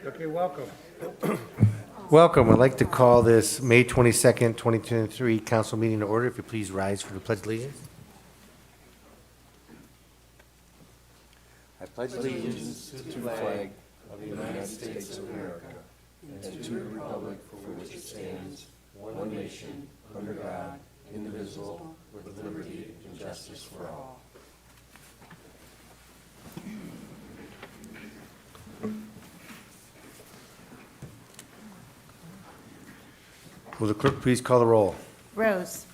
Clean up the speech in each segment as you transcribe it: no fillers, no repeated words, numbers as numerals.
Okay, welcome. Welcome. I'd like to call this May 22nd, 2023 council meeting to order. If you please rise for the pledge of allegiance. I pledge allegiance to the flag of the United States of America and to the republic for which it stands, one nation, under God, indivisible, with liberty and justice for all. Will the clerk please call the roll? Rose.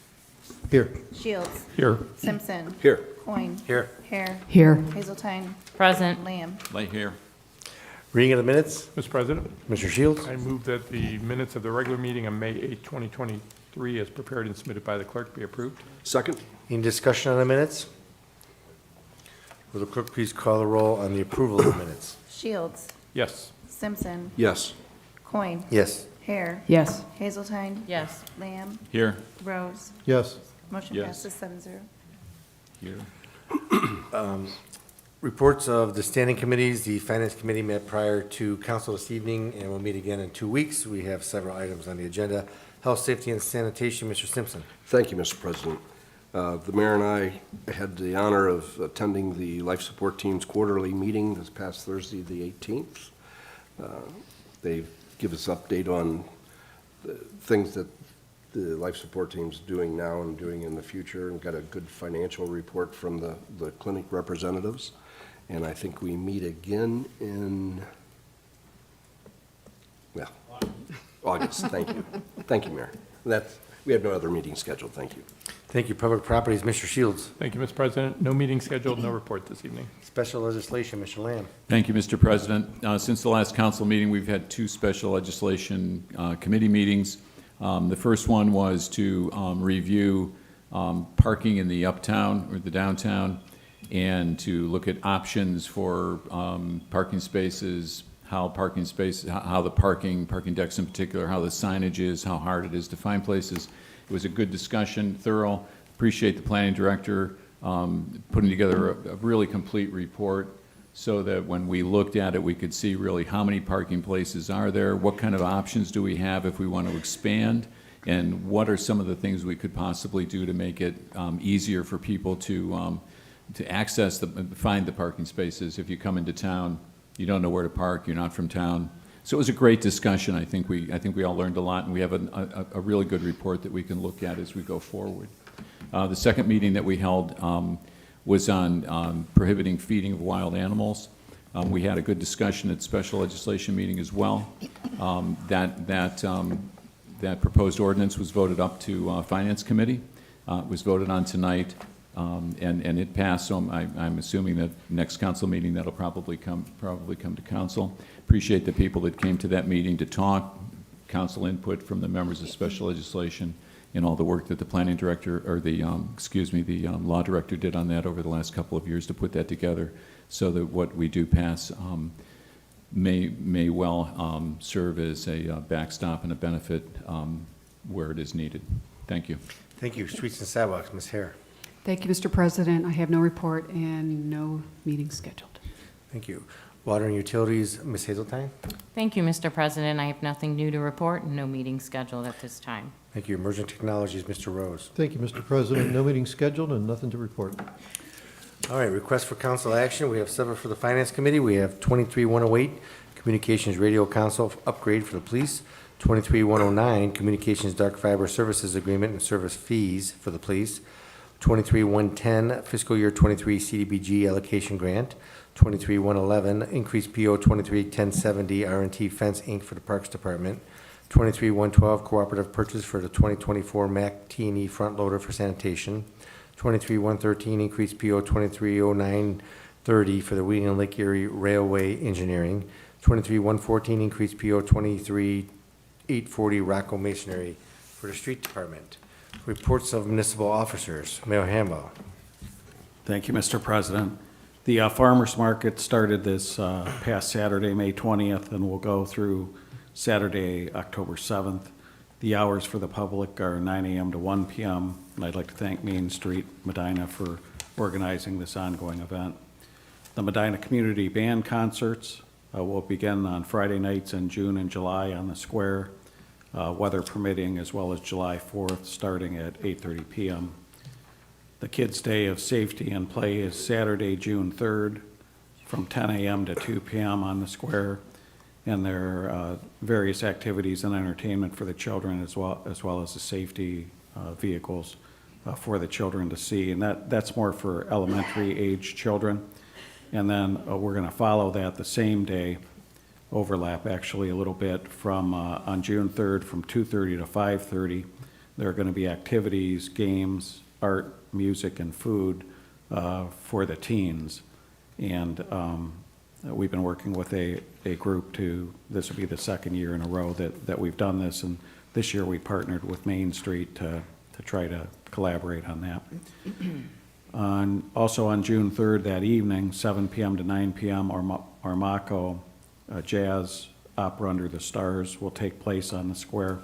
Here. Shields. Here. Simpson. Here. Coin. Here. Hare. Here. Hazeltine. Present. Lamb. Lay here. Reading of the minutes, Mr. President, Mr. Shields. I move that the minutes of the regular meeting on May 8, 2023, as prepared and submitted by the clerk, be approved. Second? Any discussion on the minutes? Will the clerk please call the roll on the approval of the minutes? Shields. Yes. Simpson. Yes. Coin. Yes. Hare. Yes. Hazeltine. Yes. Lamb. Here. Rose. Yes. Motion Yes. passes 7-0. Here. Reports of the standing committees. The Finance Committee met prior to council this evening and will meet again in 2 weeks. We have several items on the agenda. Health, Safety, and Sanitation, Mr. Simpson. Thank you, Mr. President. The mayor and I had the honor of attending the Life Support Team's quarterly meeting this past Thursday, the 18th. They give us update on the things that the Life Support Team's doing now and doing in the future, and got a good financial report from the clinic representatives. And I think we meet again in, well, August. Thank you. Thank you, Mayor. We have no other meeting scheduled. Thank you. Thank you. Public Properties, Mr. Shields. Thank you, Mr. President. No meeting scheduled, no report this evening. Special Legislation, Mr. Lamb. Thank you, Mr. President. Since the last council meeting, we've had two special legislation committee meetings. The first one was to review parking in the uptown or the downtown and to look at options for parking spaces, how the parking decks in particular, how the signage is, how hard it is to find places. It was a good discussion, thorough. Appreciate the planning director putting together a really complete report so that when we looked at it, we could see really how many parking places are there, what kind of options do we have if we want to expand, and what are some of the things we could possibly do to make it easier for people to access, find the parking spaces. If you come into town, you don't know where to park, you're not from town. So it was a great discussion. I think we all learned a lot, and we have a really good report that we can look at as we go forward. The second meeting that we held was on prohibiting feeding of wild animals. We had a good discussion at special legislation meeting as well. That proposed ordinance was voted up to Finance Committee. It was voted on tonight, and it passed. So I'm assuming that next council meeting that'll probably come to council. Appreciate the people that came to that meeting to talk, council input from the members of special legislation, and all the work that the planning director, or the law director did on that over the last couple of years to put that together, so that what we do pass may well serve as a backstop and a benefit where it is needed. Thank you. Thank you. Streets and Sidewalks, Ms. Hare. Thank you, Mr. President. I have no report and no meeting scheduled. Thank you. Water and Utilities, Ms. Hazeltine. Thank you, Mr. President. I have nothing new to report and no meeting scheduled at this time. Thank you. Emerging Technologies, Mr. Rose. Thank you, Mr. President. No meeting scheduled and nothing to report. All right, request for council action. We have several for the Finance Committee. We have 23-108, Communications Radio Console upgrade for the police. 23-109, Communications Dark Fiber Services Agreement and Service Fees for the police. 23-110, Fiscal Year 23 CDBG Allocation Grant. 23-111, Increase PO 23-1070, R&T Fence Inc. for the Parks Department. 23-112, Cooperative Purchase for the 2024 Mack T&E Front Loader for Sanitation. 23-113, Increase PO 23-0930 for the Wheeling and Lake Erie Railway Engineering. 23-114, Increase PO 23-840, Rocco Masonry for the Street Department. Reports of municipal officers. Mayor Hamwell. Thank you, Mr. President. The farmers market started this past Saturday, May 20th, and will go through Saturday, October 7th. The hours for the public are 9 a.m. to 1 p.m., and I'd like to thank Main Street Medina for organizing this ongoing event. The Medina Community Band Concerts will begin on Friday nights in June and July on the square, weather permitting, as well as July 4th, starting at 8:30 p.m. The Kids' Day of Safety and Play is Saturday, June 3rd, from 10 a.m. to 2 p.m. on the square, and there are various activities and entertainment for the children as well as the safety vehicles for the children to see, and that's more for elementary age children. And then we're going to follow that the same day, overlap actually a little bit, from on June 3rd from 2:30 to 5:30. There are going to be activities, games, art, music, and food for the teens. And we've been working with a group this will be the second year in a row that we've done this, and this year we partnered with Main Street to try to collaborate on that. Also on June 3rd, that evening, 7 p.m. to 9 p.m., Armaco Jazz Opera Under the Stars will take place on the square.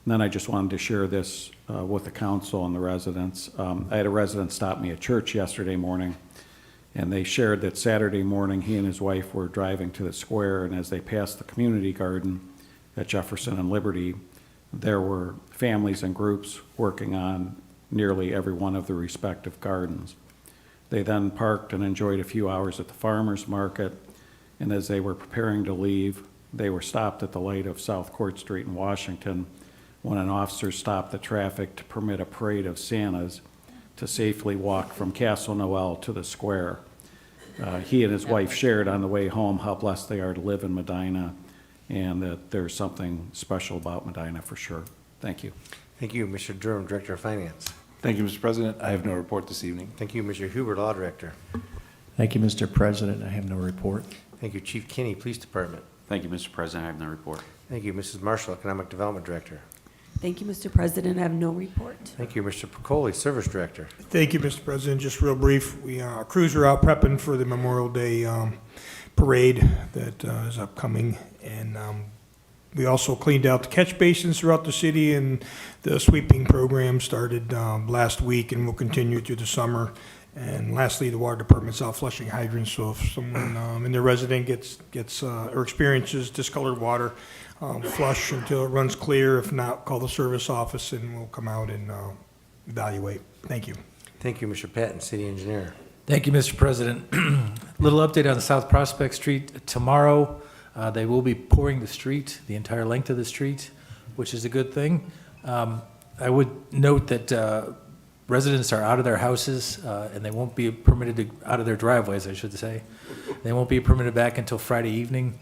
And then I just wanted to share this with the council and the residents. I had a resident stop me at church yesterday morning, and they shared that Saturday morning he and his wife were driving to the square, and as they passed the community garden at Jefferson and Liberty, there were families and groups working on nearly every one of the respective gardens. They then parked and enjoyed a few hours at the farmer's market, and as they were preparing to leave, they were stopped at the light of South Court Street in Washington when an officer stopped the traffic to permit a parade of Santas to safely walk from Castle Noel to the square. He and his wife shared on the way home how blessed they are to live in Medina, and that there's something special about Medina for sure. Thank you. Thank you, Mr. Durham, Director of Finance. Thank you, Mr. President. I have no report this evening. Thank you, Mr. Huber, Law Director. Thank you, Mr. President. I have no report. Thank you, Chief Kinney, Police Department. Thank you, Mr. President. I have no report. Thank you, Mrs. Marshall, Economic Development Director. Thank you, Mr. President. I have no report. Thank you, Mr. Pacoli, Service Director. Thank you, Mr. President. Just real brief, our crews are out prepping for the Memorial Day parade that is upcoming, and we also cleaned out the catch basins throughout the city, and the sweeping program started last week and will continue through the summer. And lastly, the water department's out flushing hydrants, so if someone in their resident gets or experiences discolored water, flush until it runs clear. If not, call the service office and we'll come out and evaluate. Thank you. Thank you, Mr. Patton, City Engineer. Thank you, Mr. President. Little update on South Prospect Street. Tomorrow, they will be pouring the street, the entire length of the street, which is a good thing. I would note that residents are out of their houses, and they won't be permitted out of their driveways, I should say. They won't be permitted back until Friday evening.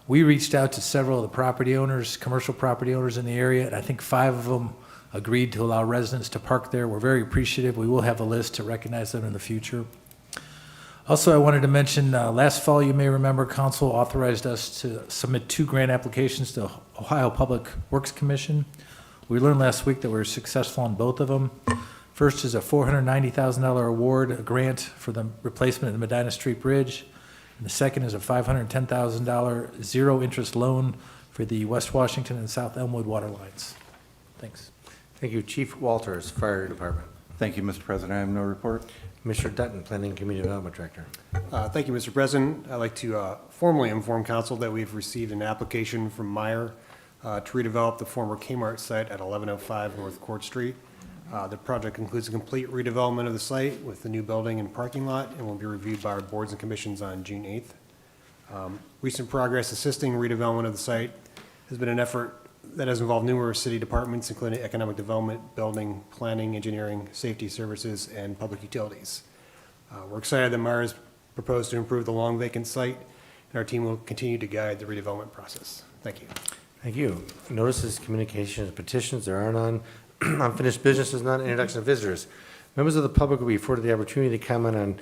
We reached out to several of the property owners, commercial property owners in the area, and I think 5 of them agreed to allow residents to park there. We're very appreciative. We will have a list to recognize them in the future. Also, I wanted to mention, last fall, you may remember, Council authorized us to submit 2 grant applications to Ohio Public Works Commission. We learned last week that we were successful on both of them. First is a $490,000 award, a grant for the replacement of the Medina Street Bridge. And the second is a $510,000 zero-interest loan for the West Washington and South Elmwood water lines. Thanks. Thank you, Chief Walters, Fire Department. Thank you, Mr. President. I have no report. Mr. Dutton, Planning and Community Development Director. Thank you, Mr. President. I'd like to formally inform Council that we've received an application from Meyer to redevelop the former Kmart site at 1105 North Court Street. The project includes a complete redevelopment of the site with the new building and parking lot, and will be reviewed by our boards and commissions on June 8th. Recent progress assisting redevelopment of the site has been an effort that has involved numerous city departments, including economic development, building, planning, engineering, safety services, and public utilities. We're excited that Myers proposed to improve the long vacant site, and our team will continue to guide the redevelopment process. Thank you. Thank you. Notices, communications, petitions, there are none. Unfinished business is none. Introduction of visitors. Members of the public will be afforded the opportunity to comment on,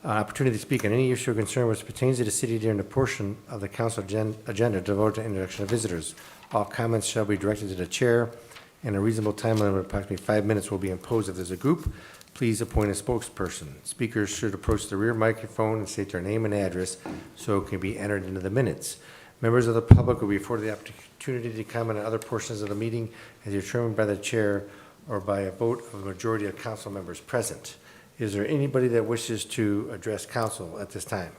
opportunity to speak on any issue or concern which pertains to the city during the portion of the council agenda devoted to introduction of visitors. All comments shall be directed to the chair, and a reasonable time limit of approximately 5 minutes will be imposed. If there's a group, please appoint a spokesperson. Speakers should approach the rear microphone and state their name and address so it can be entered into the minutes. Members of the public will be afforded the opportunity to comment on other portions of the meeting as determined by the chair or by a vote of a majority of council members present. Is there anybody that wishes to address council at this time?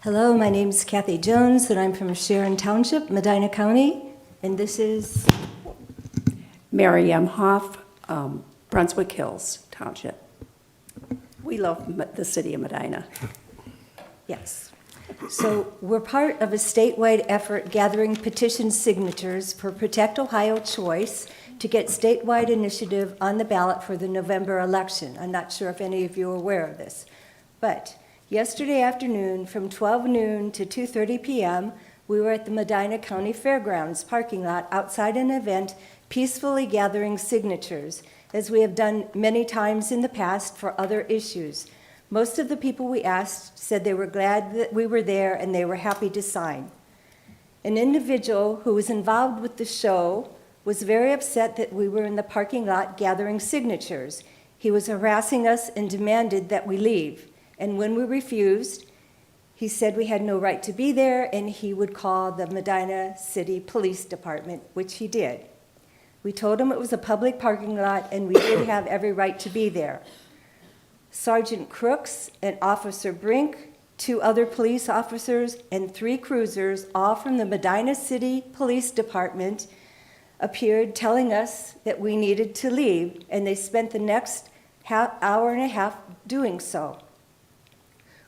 Hello, my name's Kathy Jones, and I'm from Sharon Township, Medina County, and this is Mary M. Hoff, Brunswick Hills Township. We love the city of Medina. yes. So we're part of a statewide effort gathering petition signatures for Protect Ohio Choice to get statewide initiative on the ballot for the November election. I'm not sure if any of you are aware of this, but yesterday afternoon from 12 noon to 2:30 p.m., we were at the Medina County Fairgrounds parking lot outside an event peacefully gathering signatures, as we have done many times in the past for other issues. Most of the people we asked said they were glad that we were there and they were happy to sign. An individual who was involved with the show was very upset that we were in the parking lot gathering signatures. He was harassing us and demanded that we leave. And when we refused, he said we had no right to be there and he would call the Medina City Police Department, which he did. We told him it was a public parking lot and we did have every right to be there. Sergeant Crooks and Officer Brink, 2 other police officers, and 3 cruisers, all from the Medina City Police Department, appeared telling us that we needed to leave, and they spent the next hour and a half doing so.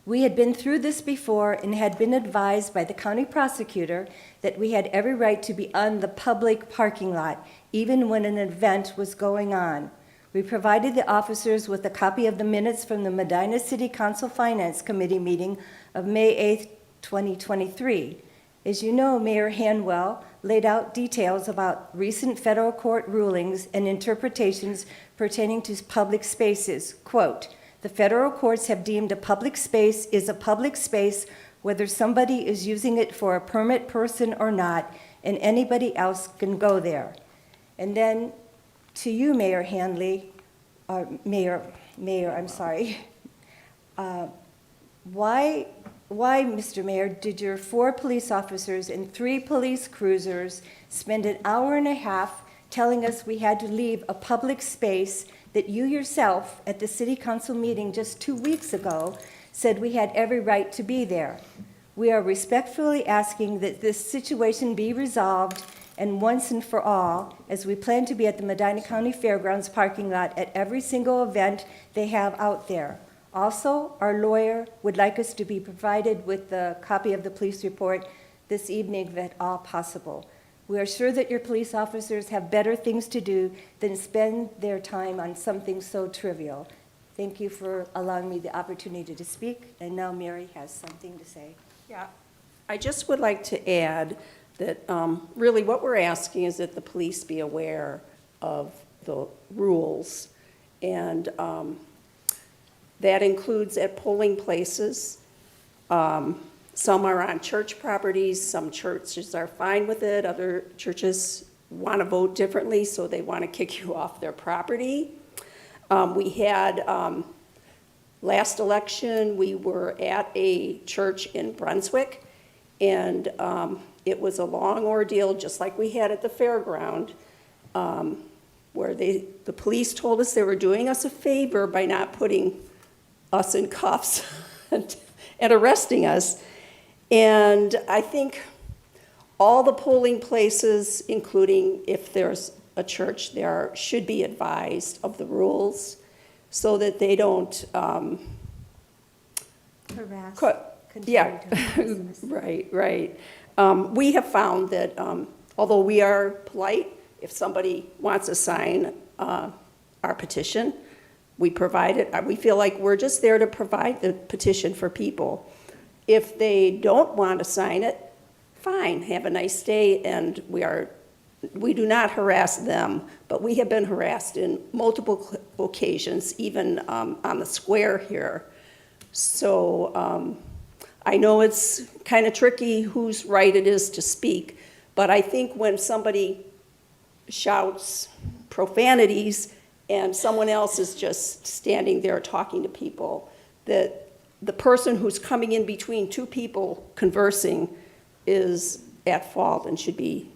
We had been through this before and had been advised by the county prosecutor that we had every right to be on the public parking lot, even when an event was going on. We provided the officers with a copy of the minutes from the Medina City Council Finance Committee meeting of May 8th, 2023. As you know, Mayor Hanwell laid out details about recent federal court rulings and interpretations pertaining to public spaces. Quote, "The federal courts have deemed a public space is a public space whether somebody is using it for a permit person or not, and anybody else can go there." And then to you, Mayor Hanley, I'm sorry. Why, Mr. Mayor, did your 4 police officers and 3 police cruisers spend an hour and a half telling us we had to leave a public space that you yourself, at the city council meeting just 2 weeks ago, said we had every right to be there? We are respectfully asking that this situation be resolved and once and for all, as we plan to be at the Medina County Fairgrounds parking lot at every single event they have out there. Also, our lawyer would like us to be provided with the copy of the police report this evening if at all possible. We are sure that your police officers have better things to do than spend their time on something so trivial. Thank you for allowing me the opportunity to speak, and now Mary has something to say. Yeah, I just would like to add that really what we're asking is that the police be aware of the rules, and that includes at polling places. Some are on church properties, some churches are fine with it, other churches want to vote differently, so they want to kick you off their property. We had, last election, we were at a church in Brunswick, and it was a long ordeal, just like we had at the fairground, where the police told us they were doing us a favor by not putting us in cuffs and arresting us. And I think all the polling places, including if there's a church there, should be advised of the rules so that they don't Harass. Yeah, right. We have found that although we are polite, if somebody wants to sign our petition, we provide it. We feel like we're just there to provide the petition for people. If they don't want to sign it, fine, have a nice day, and we do not harass them, but we have been harassed in multiple occasions, even on the square here. So I know it's kind of tricky whose right it is to speak, but I think when somebody shouts profanities and someone else is just standing there talking to people, that the person who's coming in between 2 people conversing is at fault and should be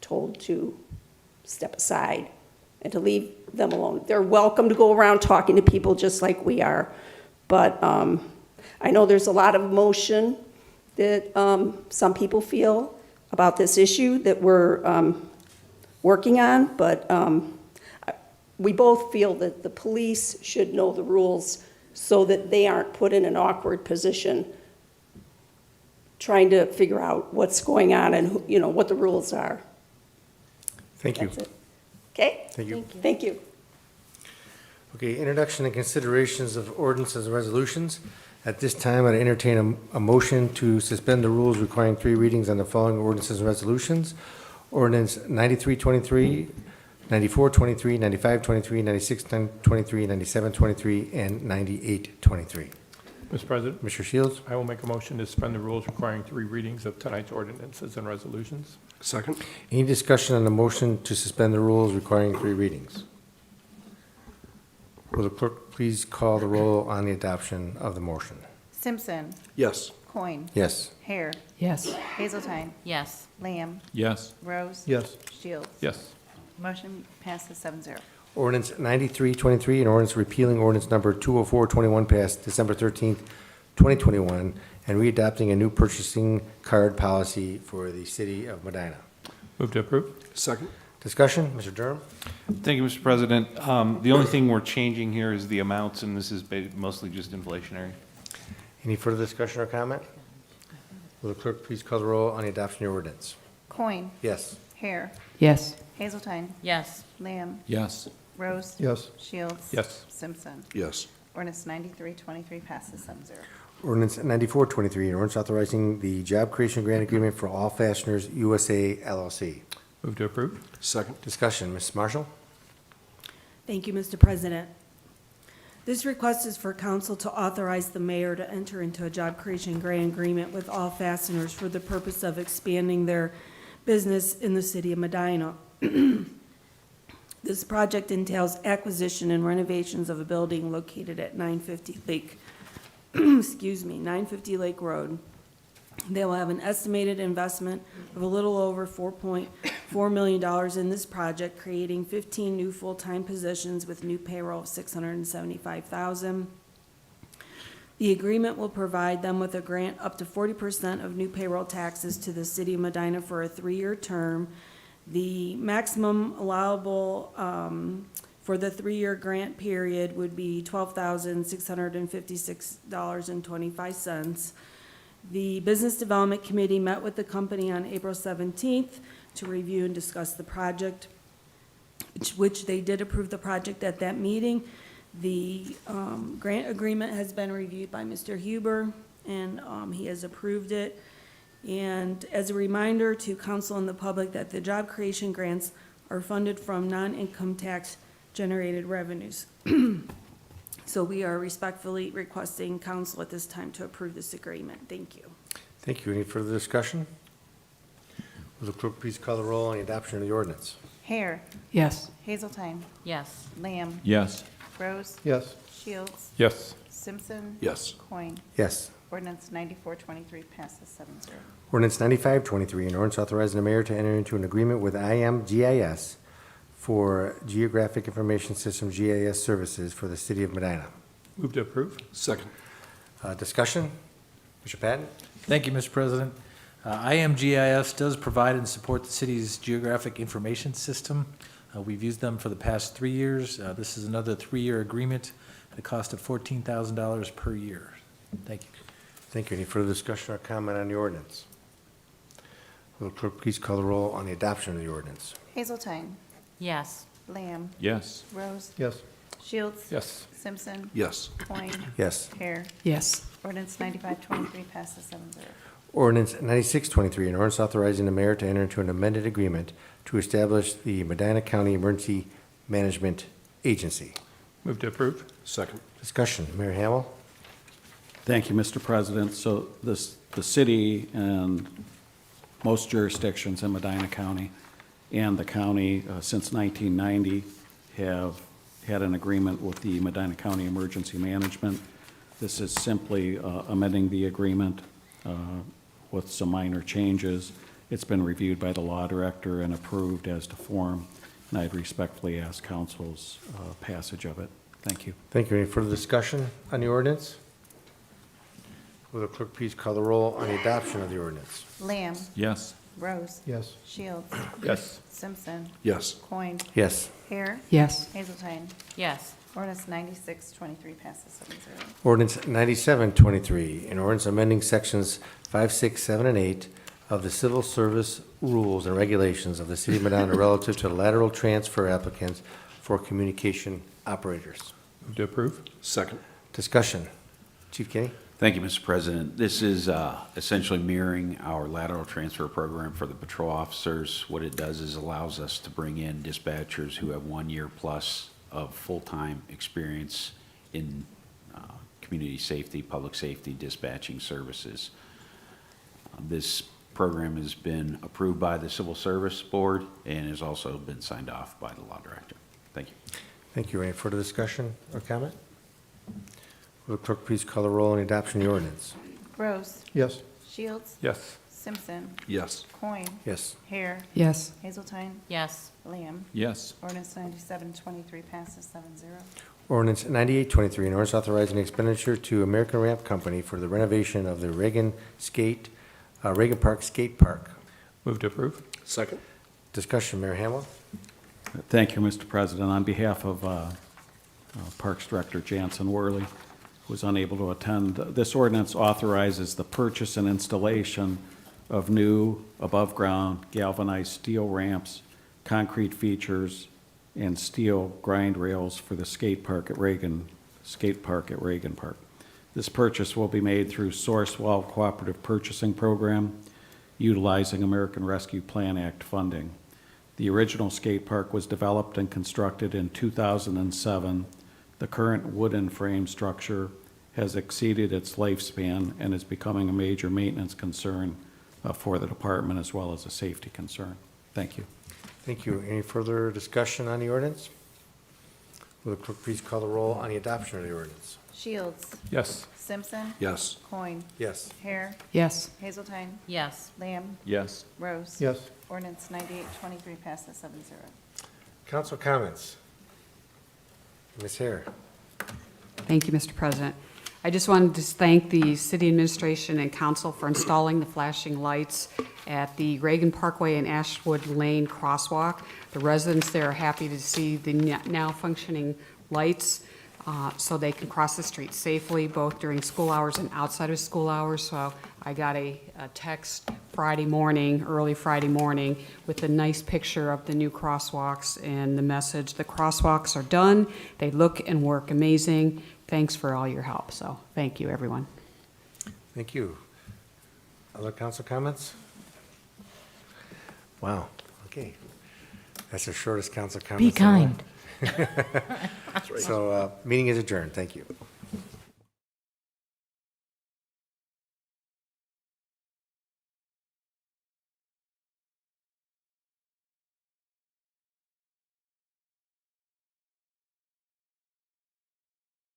told to step aside and to leave them alone. They're welcome to go around talking to people just like we are, but I know there's a lot of emotion that some people feel about this issue that we're working on, but we both feel that the police should know the rules so that they aren't put in an awkward position trying to figure out what's going on and, you know, what the rules are. Thank you. That's it. Okay? Thank you. Thank you. Okay, introduction and considerations of ordinances and resolutions. At this time, I'd entertain a motion to suspend the rules requiring 3 readings on the following ordinances and resolutions. Ordinance 9323, 9423, 9523, 9623, 9723, and 9823. Mr. President, Mr. Shields? I will make a motion to suspend the rules requiring 3 readings of tonight's ordinances and resolutions. Second? Any discussion on the motion to suspend the rules requiring 3 readings? Will the clerk please call the roll on the adoption of the motion? Simpson. Yes. Coin. Yes. Hare. Yes. Hazeltine. Yes. Lamb. Yes. Rose. Yes. Shields. Yes. Motion passes 7-0. Ordinance 9323, an ordinance repealing ordinance number 20421 passed December 13th, 2021, and readopting a new purchasing card policy for the city of Medina. Move to approve. Second? Discussion, Mr. Durham? Thank you, Mr. President. The only thing we're changing here is the amounts, and this is mostly just inflationary. Any further discussion or comment? Will the clerk please call the roll on the adoption of the ordinance? Coin. Yes. Hare. Yes. Hazeltine. Yes. Lamb. Yes. Rose. Yes. Shields. Yes. Simpson. Yes. Ordinance 9323 passes 7-0. Ordinance 9423, an ordinance authorizing the job creation grant agreement for All Fasteners USA LLC. Move to approve. Second? Discussion, Ms. Marshall? Thank you, Mr. President. This request is for council to authorize the mayor to enter into a job creation grant agreement with All Fasteners for the purpose of expanding their business in the city of Medina. This project entails acquisition and renovations of a building located at 950 Lake, 950 Lake Road. They will have an estimated investment of a little over $4.4 million in this project, creating 15 new full-time positions with new payroll of $675,000. The agreement will provide them with a grant up to 40% of new payroll taxes to the city of Medina for a 3-year term. The maximum allowable for the 3-year grant period would be $12,656.25. The Business Development Committee met with the company on April 17th to review and discuss the project, which they did approve the project at that meeting. The grant agreement has been reviewed by Mr. Huber, and he has approved it. And as a reminder to council and the public that the job creation grants are funded from non-income tax generated revenues. So we are respectfully requesting council at this time to approve this agreement. Thank you. Thank you. Any further discussion? Will the clerk please call the roll on the adoption of the ordinance? Hare. Yes. Hazeltine. Yes. Lamb. Yes. Rose. Yes. Shields. Yes. Simpson. Yes. Coin. Yes. Ordinance 9423 passes 7-0. Ordinance 9523, an ordinance authorizing the mayor to enter into an agreement with IMGIS for Geographic Information System GIS services for the city of Medina. Move to approve. Second? Discussion? Mr. Patton? Thank you, Mr. President. IMGIS does provide and support the city's geographic information system. We've used them for the past 3 years. This is another 3-year agreement at a cost of $14,000 per year. Thank you. Thank you. Any further discussion or comment on the ordinance? Will the clerk please call the roll on the adoption of the ordinance? Hazeltine. Yes. Lamb. Yes. Rose. Yes. Shields. Yes. Simpson. Yes. Coin. Yes. Hare. Yes. Ordinance 9523 passes 7-0. Ordinance 9623, an ordinance authorizing the mayor to enter into an amended agreement to establish the Medina County Emergency Management Agency. Move to approve. Second? Discussion, Mayor Hamel? Thank you, Mr. President. So the city and most jurisdictions in Medina County and the county since 1990 have had an agreement with the Medina County Emergency Management. This is simply amending the agreement with some minor changes. It's been reviewed by the law director and approved as to form, and I'd respectfully ask council's passage of it. Thank you. Thank you. Any further discussion on the ordinance? Will the clerk please call the roll on the adoption of the ordinance? Lamb. Yes. Rose. Yes. Shields. Yes. Simpson. Yes. Coin. Yes. Hare. Yes. Hazeltine. Yes. Ordinance 9623 passes 7-0. Ordinance 9723, an ordinance amending sections 5, 6, 7, and 8 of the Civil Service Rules and Regulations of the City of Medina relative to lateral transfer applicants for communication operators. Move to approve. Second. Discussion. Chief Kenny? Thank you, Mr. President. This is essentially mirroring our lateral transfer program for the patrol officers. What it does is allows us to bring in dispatchers who have 1 year plus of full-time experience in community safety, public safety dispatching services. This program has been approved by the Civil Service Board and has also been signed off by the law director. Thank you. Thank you. Any further discussion or comment? Will the clerk please call the roll on the adoption of the ordinance? Rose. Yes. Shields. Yes. Simpson. Yes. Coin. Yes. Hare. Yes. Hazeltine. Yes. Lamb. Yes. Ordinance 9723 passes 7-0. Ordinance 9823, an ordinance authorizing expenditure to American Ramp Company for the renovation of the Reagan Park Skate Park. Move to approve. Second. Discussion, Mayor Hamel? Thank you, Mr. President. On behalf of Parks Director Jansen Worley, who was unable to attend, this ordinance authorizes the purchase and installation of new above-ground galvanized steel ramps, concrete features, and steel grind rails for the skate park at Reagan Park. This purchase will be made through Sourcewell Cooperative Purchasing Program, utilizing American Rescue Plan Act funding. The original skate park was developed and constructed in 2007. The current wooden frame structure has exceeded its lifespan and is becoming a major maintenance concern for the department as well as a safety concern. Thank you. Thank you. Any further discussion on the ordinance? Will the clerk please call the roll on the adoption of the ordinance? Shields. Yes. Simpson. Yes. Coin. Yes. Hare. Yes. Hazeltine. Yes. Lamb. Yes. Rose. Yes. Ordinance 9823 passes 7-0. Council comments? Ms. Hare? Thank you, Mr. President. I just wanted to thank the city administration and council for installing the flashing lights at the Reagan Parkway and Ashwood Lane crosswalk. The residents there are happy to see the now functioning lights so they can cross the street safely, both during school hours and outside of school hours. So I got a text Friday morning, early Friday morning, with a nice picture of the new crosswalks and the message, the crosswalks are done, they look and work amazing. Thanks for all your help. So thank you, everyone. Thank you. Other council comments? Wow, okay. That's the shortest council comment. Be kind. So, meeting is adjourned. Thank you.